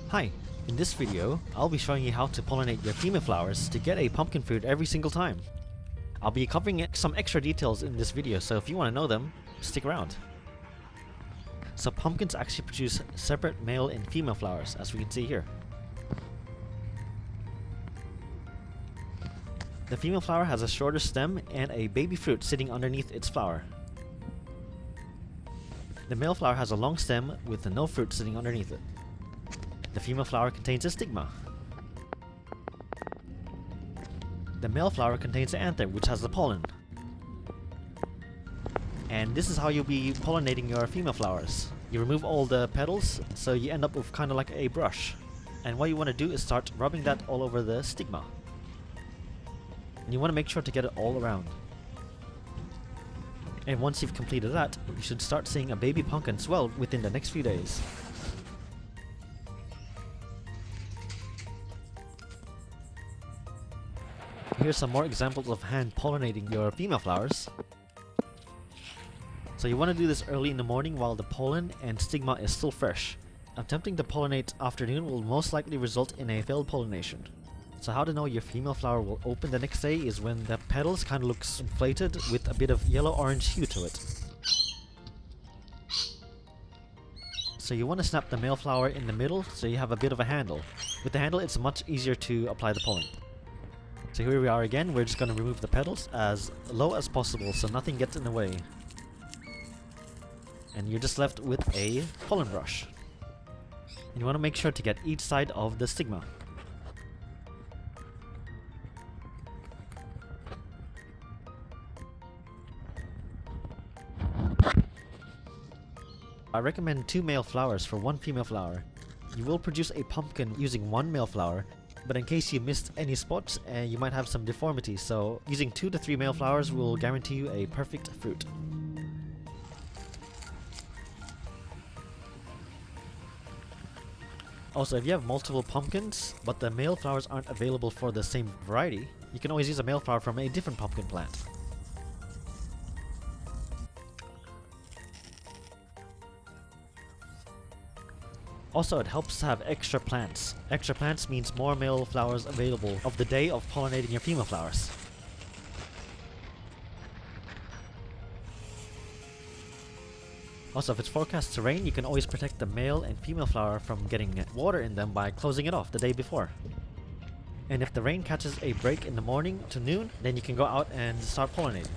Hi, in this video, I'll be showing you how to pollinate your female flowers to get a pumpkin fruit every single time. I'll be covering some extra details in this video, so if you want to know them, stick around. So pumpkins actually produce separate male and female flowers, as we can see here. The female flower has a shorter stem and a baby fruit sitting underneath its flower. The male flower has a long stem with no fruit sitting underneath it. The female flower contains a stigma. The male flower contains the anther, which has the pollen. And this is how you'll be pollinating your female flowers. You remove all the petals, so you end up with kind of like a brush. And what you want to do is start rubbing that all over the stigma. And you want to make sure to get it all around. And once you've completed that, you should start seeing a baby pumpkin swell within the next few days. Here's some more examples of hand pollinating your female flowers. So you want to do this early in the morning while the pollen and stigma is still fresh. Attempting to pollinate afternoon will most likely result in a failed pollination. So how to know your female flower will open the next day is when the petals kind of looks inflated with a bit of yellow-orange hue to it. So you want to snap the male flower in the middle so you have a bit of a handle. With the handle it's much easier to apply the pollen. So here we are again, we're just going to remove the petals as low as possible so nothing gets in the way. And you're just left with a pollen brush. And you want to make sure to get each side of the stigma. I recommend 2 male flowers for 1 female flower. You will produce a pumpkin using 1 male flower, but in case you missed any spots, you might have some deformity, so using 2 to 3 male flowers will guarantee you a perfect fruit. Also, if you have multiple pumpkins, but the male flowers aren't available for the same variety, you can always use a male flower from a different pumpkin plant. Also, it helps to have extra plants. Extra plants means more male flowers available of the day of pollinating your female flowers. Also, if it's forecast to rain, you can always protect the male and female flower from getting water in them by closing it off the day before. And if the rain catches a break in the morning to noon, then you can go out and start pollinating.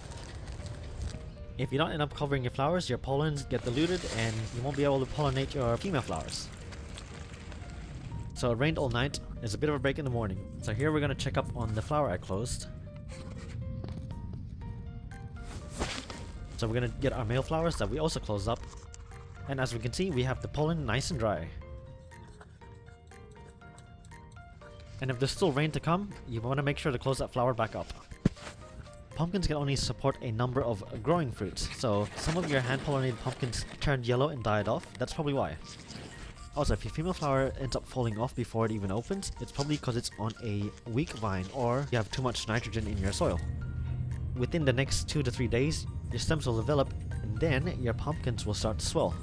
If you don't end up covering your flowers, your pollens get diluted and you won't be able to pollinate your female flowers. So it rained all night, there's a bit of a break in the morning. So here we're going to check up on the flower I closed. So we're going to get our male flowers that we also closed up. And as we can see, we have the pollen nice and dry. And if there's still rain to come, you want to make sure to close that flower back up. Pumpkins can only support a number of growing fruits, so some of your hand-pollinated pumpkins turned yellow and died off. That's probably why. Also, if your female flower ends up falling off before it even opens, it's probably because it's on a weak vine or you have too much nitrogen in your soil. Within the next 2 to 3 days, your stems will develop and then your pumpkins will start to swell.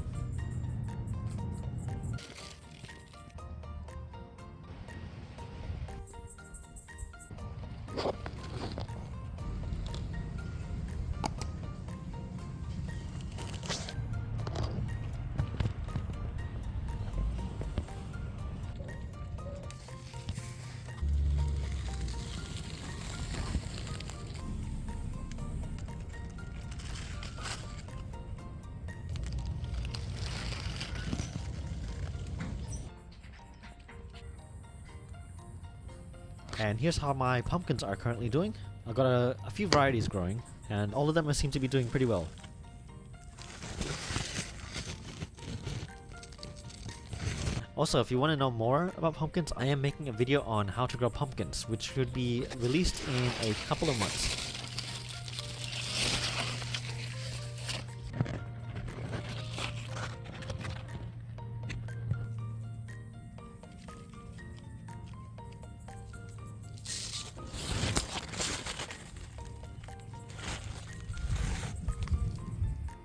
And here's how my pumpkins are currently doing. I've got a few varieties growing, and all of them seem to be doing pretty well. Also, if you want to know more about pumpkins, I am making a video on how to grow pumpkins, which should be released in a couple of months.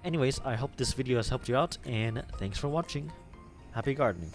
Anyways, I hope this video has helped you out, and thanks for watching. Happy gardening.